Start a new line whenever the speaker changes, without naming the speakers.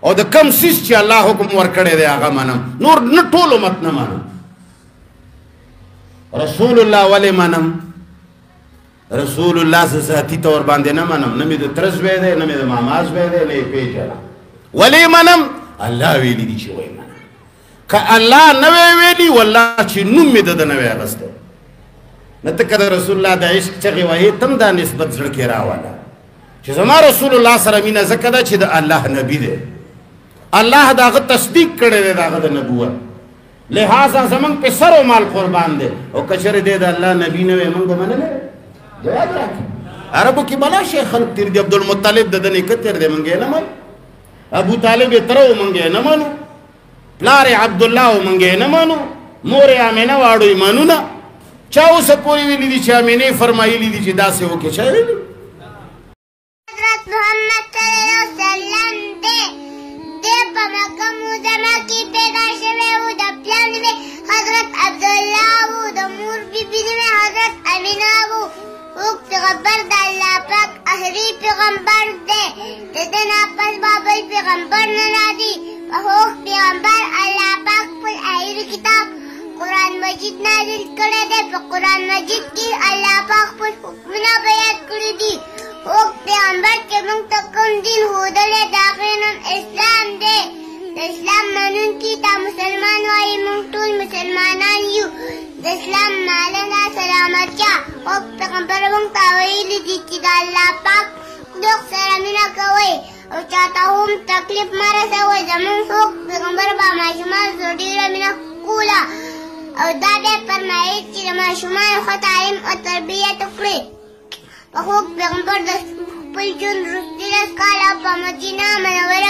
او د کم سیس چې الله حکم ورکړی دی هغه منم نور نه ټول امت نه منم رسول الله ولې منم رسول الله ذاتي طور باندې نه منم نه مې د تره زوی دی نه مې د ماما زوی دی نه یې پېژنم ولې منم الله ویلي دي چې وایي منم که الله نه وی ویلي والله چې نوم مې د ده نه وی اخیستی نه ته که د رسول الله د عشق چغې وایې تم دا نسبت زړه کې راوله چې زما رسول الله سره مینه ځکه ده چې د الله نبی دی الله د هغه تصدیق کړی دی د هغه د نبوت لہذا زمونږ په سر و مال قربان دی او که چېرې دی د الله نبی نه وی موږ به منلی جواب راکړي عربو کې بلا شی خلق تیر دی عبدالمطلب د ده نیکه تیر دی موږ یې نه منو ابو طالب یې تره و موږ یې نه منو پلار یې عبدالله و موږ یې نه منو مور یې امینه واړو یې منو نه چا اوسه پورې ویلي دي چې امینې فرمایلي دي چې داسې وکړې چا ویلي
حضرت محمد صلی اللہ علیہ وسلم دے پا مکہ معظمہ کی پیدا شوے و دا پلان میں حضرت عبداللہ و دا مور بی بی میں حضرت امینہ و پیغمبر دا اللہ پاک اخری پیغمبر دے دن آپس بابل پیغمبر ننادی وحوق پیغمبر اللہ پاک پر اہیر کتاب قرآن مجید نازل کرے دے پا قرآن مجید کی اللہ پاک پر حکمنا بیان کردی دی حوق پیغمبر کے منتقم دین ہودلے داخلن اسلام دے اسلام منون کی تا مسلمان وائی منطول مسلمانان یو اسلام مالنا سلامت کیا حوق پیغمبر منتاویلی دی چی دا اللہ پاک دوک سرمینہ کوئی او چاہتا ہم تکلیف مرسا ہوئی زمان حوق پیغمبر با معشمان زردی رمینہ کولا او دادے فرمائے چی دا معشمان خود تعلیم و تربیت اکڑی حوق پیغمبر دا پل جن رسلی کالا پا مدینہ منورہ